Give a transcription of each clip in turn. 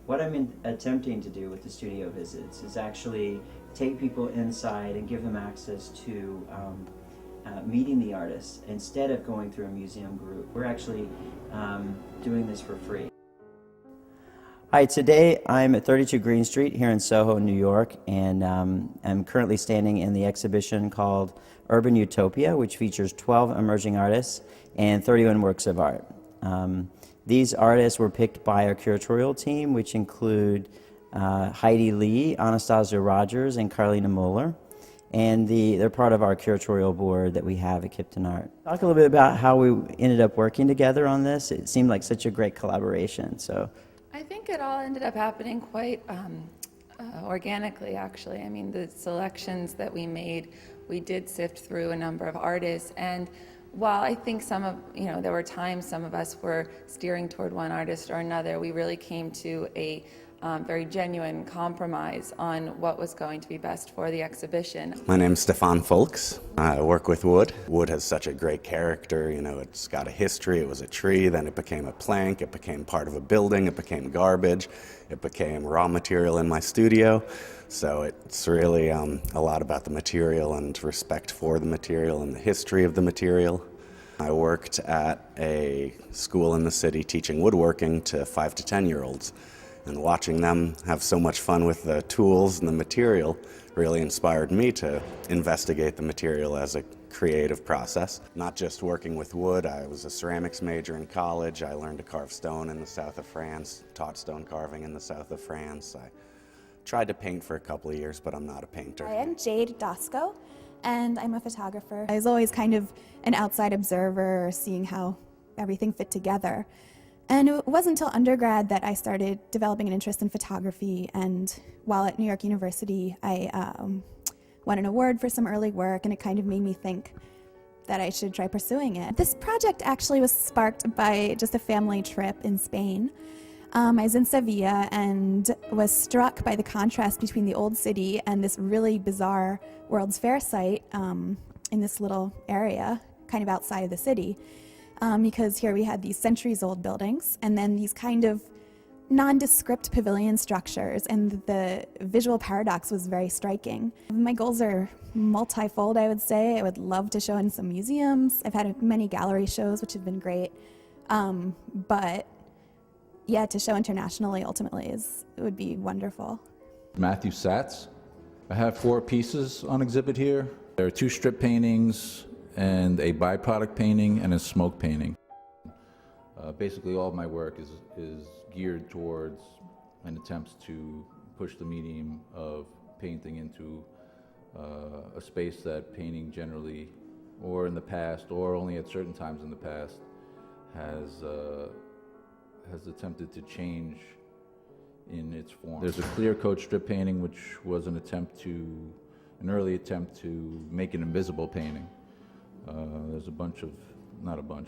What I'm attempting to do with the studio visits is actually take people inside and give them access to meeting the artists instead of going through a museum group. We're actually doing this for free. Hi, today I'm at 32 Greene Street here in Soho, New York, and I'm currently standing in the exhibition called Urban Utopia, which features 12 emerging artists and 31 works of art. These artists were picked by our curatorial team, which include Heidi Lee, Anastasia Rogers, and Karline Moeller. And they're part of our curatorial board that we have at Kipton Art. Talk a little bit about how we ended up working together on this. It seemed like such a great collaboration. So, I think it all ended up happening quite organically, actually. I mean, the selections that we made, we did sift through a number of artists, and while I think there were times some of us were steering toward one artist or another, we really came to a very genuine compromise on what was going to be best for the exhibition. My name's Stefan Folks. I work with wood. Wood has such a great character, it's got a history. It was a tree, then it became a plank, it became part of a building, it became garbage, it became raw material in my studio. So it's really a lot about the material and respect for the material and the history of the material. I worked at a school in the city teaching woodworking to 5 to 10-year-olds. And watching them have so much fun with the tools and the material really inspired me to investigate the material as a creative process. Not just working with wood, I was a ceramics major in college. I learned to carve stone in the south of France, taught stone carving in the south of France. I tried to paint for a couple of years, but I'm not a painter. I am Jade Dosco, and I'm a photographer. I was always kind of an outside observer, seeing how everything fit together. And it wasn't until undergrad that I started developing an interest in photography, and while at New York University, I won an award for some early work, and it kind of made me think that I should try pursuing it. This project actually was sparked by just a family trip in Spain. I was in Sevilla and was struck by the contrast between the old city and this really bizarre World's Fair site in this little area, kind of outside of the city. Because here we had these centuries-old buildings and then these kind of nondescript pavilion structures, and the visual paradox was very striking. My goals are multifold, I would say. I would love to show in some museums. I've had many gallery shows, which have been great. But yeah, to show internationally ultimately it would be wonderful. Matthew Satz. I have 4 pieces on exhibit here. There are 2 strip paintings and a byproduct painting and a smoke painting. Basically all of my work is geared towards an attempt to push the medium of painting into a space that painting generally, or in the past, or only at certain times in the past, has attempted to change in its form. There's a clear coat strip painting, which was an early attempt to make an invisible painting. There's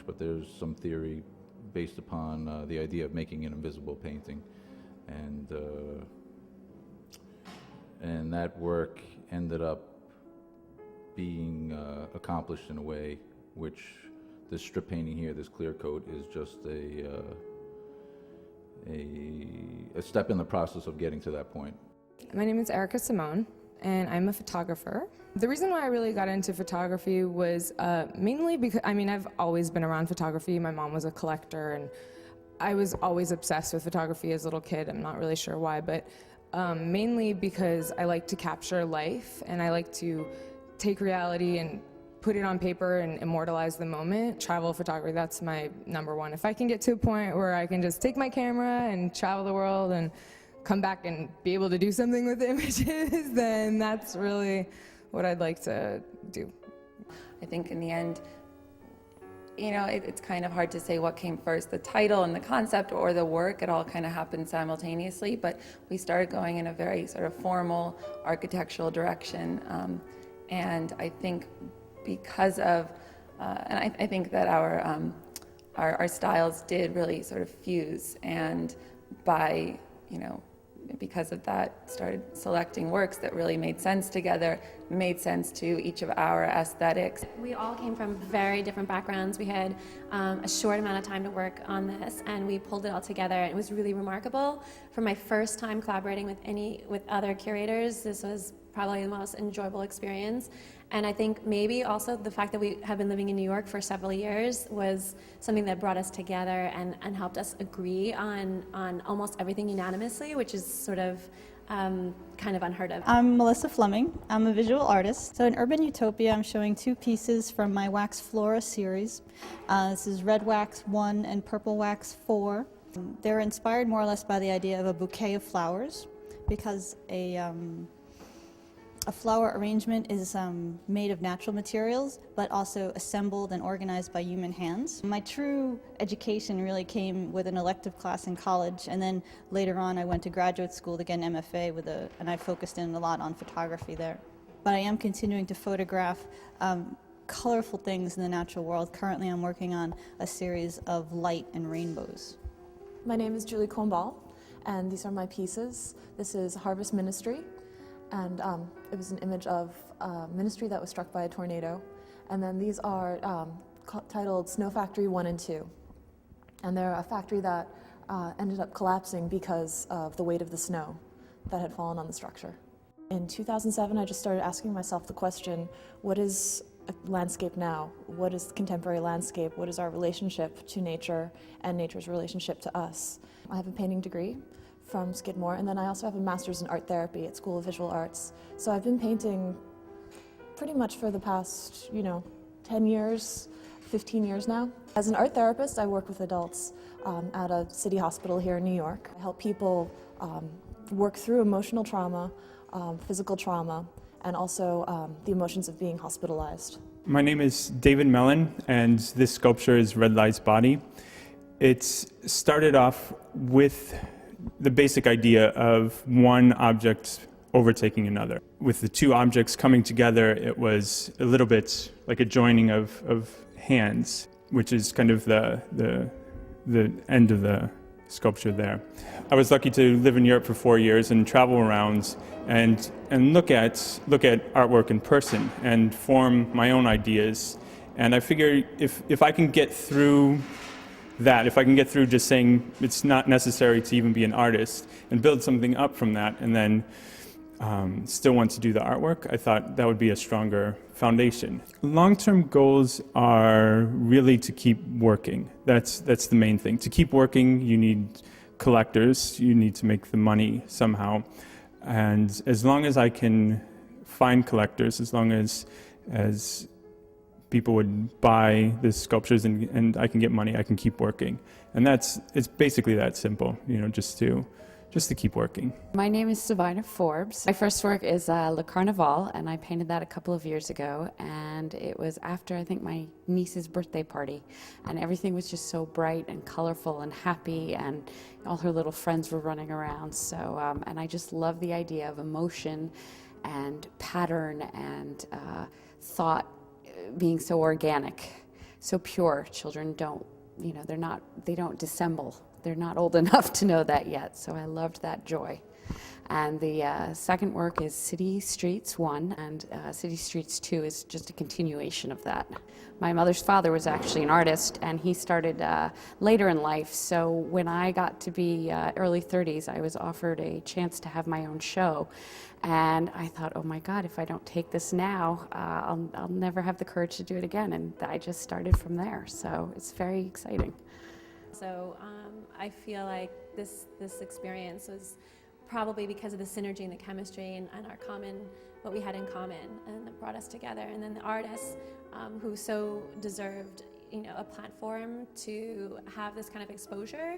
but there's some theory based upon the idea of making an invisible painting, and that work ended up being accomplished in a way which this strip painting here, this clear coat, is just a step in the process of getting to that point. My name is Erica Simone, and I'm a photographer. The reason why I really got into photography was mainly because, I've always been around photography. My mom was a collector, and I was always obsessed with photography as a little kid. I'm not really sure why, but mainly because I like to capture life, and I like to take reality and put it on paper and immortalize the moment. Travel photography, that's my number one. If I can get to a point where I can just take my camera and travel the world and come back and be able to do something with the images, then that's really what I'd like to do. I think in the end, it's kind of hard to say what came first, the title and the concept or the work. It all kind of happened simultaneously, but we started going in a very sort of formal architectural direction. And I think because of, and I think that our styles did really sort of fuse, and by because of that, started selecting works that really made sense together, made sense to each of our aesthetics. We all came from very different backgrounds. We had a short amount of time to work on this, and we pulled it all together. It was really remarkable. For my first time collaborating with other curators, this was probably the most enjoyable experience. And I think maybe also the fact that we have been living in New York for several years was something that brought us together and helped us agree on almost everything unanimously, which is sort of kind of unheard of. I'm Melissa Fleming. I'm a visual artist. So in Urban Utopia, I'm showing 2 pieces from my Wax Flora series. This is Red Wax 1 and Purple Wax 4. They're inspired more or less by the idea of a bouquet of flowers, because a flower arrangement is made of natural materials, but also assembled and organized by human hands. My true education really came with an elective class in college, and then later on I went to graduate school to get an MFA and I focused in a lot on photography there. But I am continuing to photograph colorful things in the natural world. Currently I'm working on a series of light and rainbows. My name is Julie Combal, and these are my pieces. This is Harvest Ministry. And it was an image of a ministry that was struck by a tornado. And then these are titled Snow Factory 1 and 2. And they're a factory that ended up collapsing because of the weight of the snow that had fallen on the structure. In 2007, I just started asking myself the question, what is a landscape now? What is the contemporary landscape? What is our relationship to nature and nature's relationship to us? I have a painting degree from Skidmore, and then I also have a master's in art therapy at School of Visual Arts. So I've been painting pretty much for the past, 10 years, 15 years now. As an art therapist, I work with adults at a city hospital here in New York. I help people work through emotional trauma, physical trauma, and also the emotions of being hospitalized. My name is David Mellon, and this sculpture is Red Light's Body. It's started off with the basic idea of one object overtaking another. With the 2 objects coming together, it was a little bit like a joining of hands, which is kind of the end of the sculpture there. I was lucky to live in Europe for 4 years and travel around and look at artwork in person and form my own ideas. And I figure if I can get through that, if I can get through just saying it's not necessary to even be an artist and build something up from that, and then still want to do the artwork, I thought that would be a stronger foundation. Long-term goals are really to keep working. That's the main thing. To keep working, you need collectors, you need to make the money somehow. And as long as I can find collectors, as long as people would buy the sculptures and I can get money, I can keep working. And it's basically that simple, just to keep working. My name is Savannah Forbes. My first work is Le Carnaval, and I painted that a couple of years ago, and it was after, I think, my niece's birthday party, and everything was just so bright and colorful and happy, and all her little friends were running around. So, and I just love the idea of emotion and pattern and thought being so organic, so pure. Children don't, they don't dissemble. They're not old enough to know that yet, so I loved that joy. And the second work is City Streets 1, and City Streets 2 is just a continuation of that. My mother's father was actually an artist, and he started later in life, so when I got to be early 30s, I was offered a chance to have my own show. And I thought, oh my God, if I don't take this now, I'll never have the courage to do it again. And I just started from there, so it's very exciting. So I feel like this experience was probably because of the synergy and the chemistry and what we had in common, and that brought us together. And then the artists who so deserved, a platform to have this kind of exposure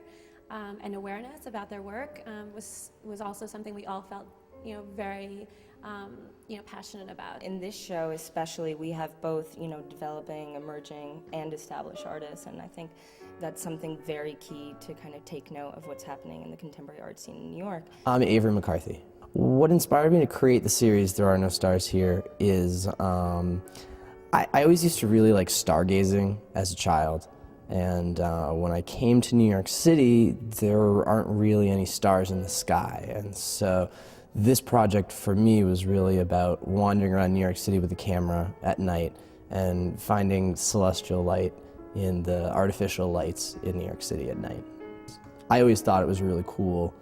and awareness about their work was also something we all felt, very passionate about. In this show especially, we have both, developing, emerging, and established artists, and I think that's something very key to kind of take note of what's happening in the contemporary art scene in New York. I'm Avery McCarthy. What inspired me to create the series There Are No Stars Here is I always used to really like stargazing as a child, And when I came to New York City, there aren't really any stars in the sky. And so this project for me was really about wandering around New York City with a camera at night and finding celestial light in the artificial lights in New York City at night. I always thought it was a really cool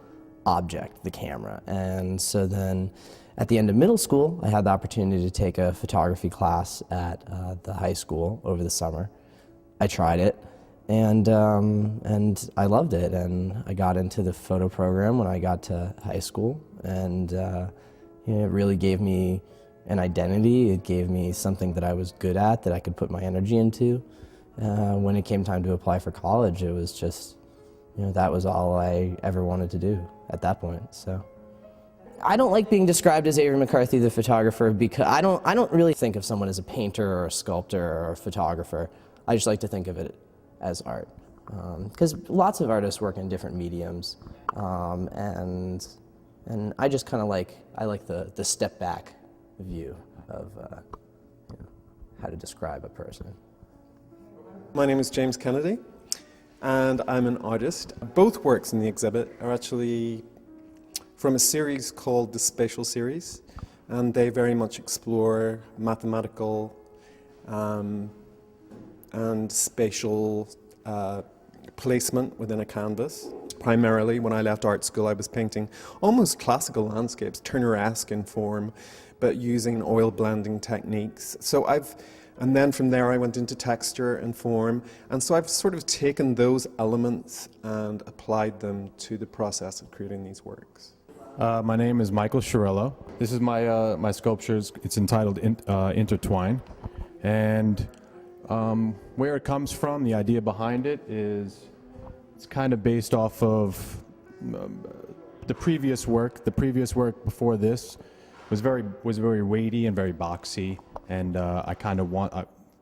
object, the camera. And so then at the end of middle school, I had the opportunity to take a photography class at the high school over the summer. I tried it, and I loved it, and I got into the photo program when I got to high school, and it really gave me an identity. It gave me something that I was good at, that I could put my energy into. When it came time to apply for college, it was just, that was all I ever wanted to do at that point. So I don't like being described as Avery McCarthy, the photographer, because I don't really think of someone as a painter or a sculptor or a photographer. I just like to think of it as art, because lots of artists work in different mediums, and I just kind of like the step back view of how to describe a person. My name is James Kennedy, and I'm an artist. Both works in the exhibit are actually from a series called the Spatial Series, and they very much explore mathematical and spatial placement within a canvas. Primarily, when I left art school, I was painting almost classical landscapes, Turner-esque in form, but using oil blending techniques. And then from there I went into texture and form, and so I've sort of taken those elements and applied them to the process of creating these works. My name is Michael Chiarello. This is my sculptures. It's entitled Intertwine, and where it comes from, the idea behind it is it's kind of based off of the previous work. The previous work before this was very weighty and very boxy, and I kind of want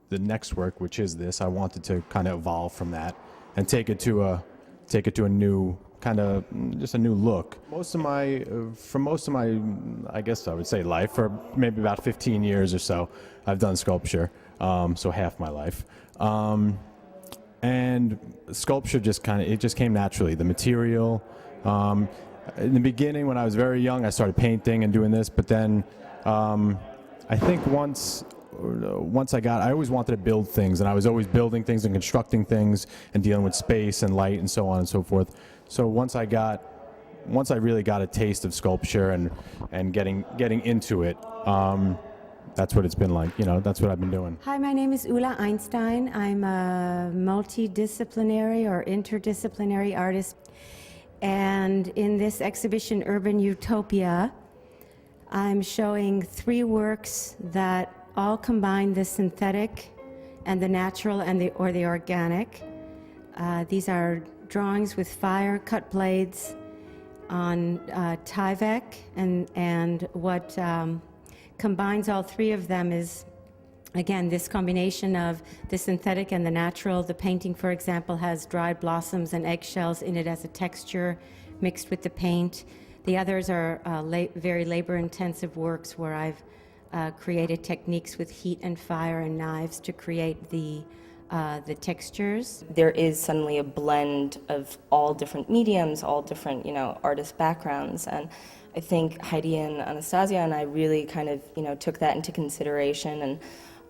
the next work, which is this. I wanted to kind of evolve from that and take it to a new kind of just a new look. For most of my, I guess I would say life, for maybe about 15 years or so, I've done sculpture. So half my life, and sculpture just came naturally. The material. In the beginning, when I was very young, I started painting and doing this, but then I think once I always wanted to build things, and I was always building things and constructing things and dealing with space and light and so on and so forth. So once I really got a taste of sculpture and getting into it, that's what it's been like. That's what I've been doing. Hi, my name is Ulla Einstein. I'm a multidisciplinary or interdisciplinary artist. And in this exhibition, Urban Utopia, I'm showing 3 works that all combine the synthetic and the natural and the organic. These are drawings with fire cut blades on Tyvek, and what combines all 3 of them is, again, this combination of the synthetic and the natural. The painting, for example, has dried blossoms and eggshells in it as a texture mixed with the paint. The others are very labor-intensive works where I've created techniques with heat and fire and knives to create the textures. There is suddenly a blend of all different mediums, all different, artist backgrounds, and I think Heidi and Anastasia and I really kind of, took that into consideration, and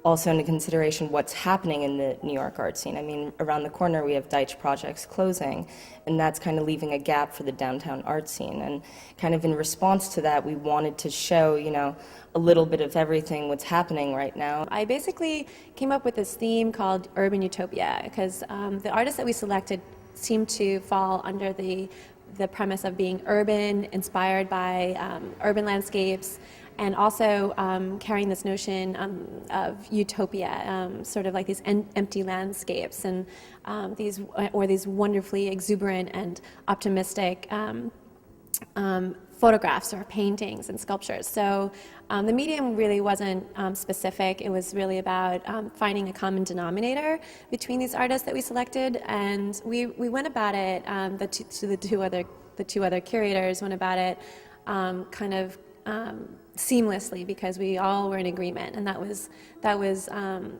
also into consideration what's happening in the New York art scene. I mean, around the corner we have Deitch Projects closing, and that's kind of leaving a gap for the downtown art scene. And kind of in response to that, we wanted to show, a little bit of everything what's happening right now. I basically came up with this theme called Urban Utopia because the artists that we selected seemed to fall under the premise of being urban, inspired by urban landscapes, and also carrying this notion of utopia, sort of like these empty landscapes, and these wonderfully exuberant and optimistic photographs or paintings and sculptures. So the medium really wasn't specific. It was really about finding a common denominator between these artists that we selected, and we went about it. The two other curators went about it kind of seamlessly because we all were in agreement, and that was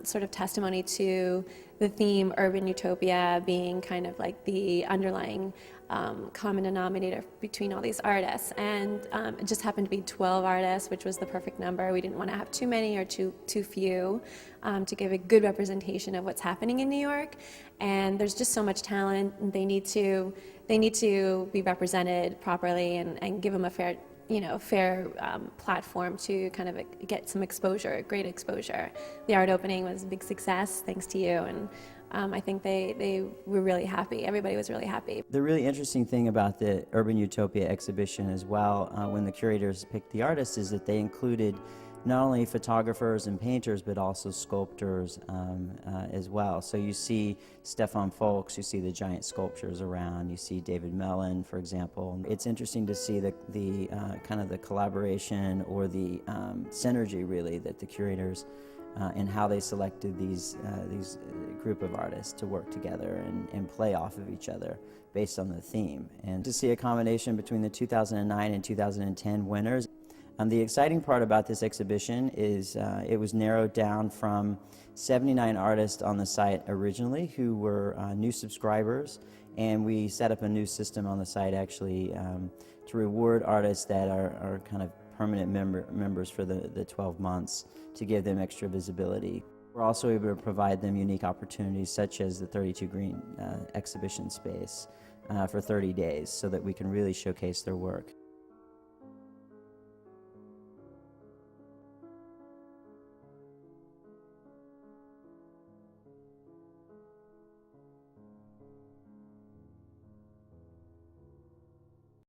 sort of testimony to the theme urban utopia being kind of like the underlying common denominator between all these artists. And it just happened to be 12 artists, which was the perfect number. We didn't want to have too many or too few, to give a good representation of what's happening in New York. And there's just so much talent, and they need to be represented properly and give them a fair platform to kind of get some exposure, great exposure. The art opening was a big success, thanks to you, and I think they were really happy. Everybody was really happy. The really interesting thing about the Urban Utopia exhibition as well, when the curators picked the artists, is that they included not only photographers and painters, but also sculptors as well. So you see Stefan Folks, you see the giant sculptures around, you see David Mellon, for example. It's interesting to see the kind of the collaboration or the synergy, really, that the curators and how they selected these group of artists to work together and play off of each other based on the theme. And to see a combination between the 2009 and 2010 winners. The exciting part about this exhibition is it was narrowed down from 79 artists on the site originally who were new subscribers, and we set up a new system on the site actually to reward artists that are kind of permanent members for the 12 months to give them extra visibility. We're also able to provide them unique opportunities such as the 32 Greene exhibition space for 30 days so that we can really showcase their work.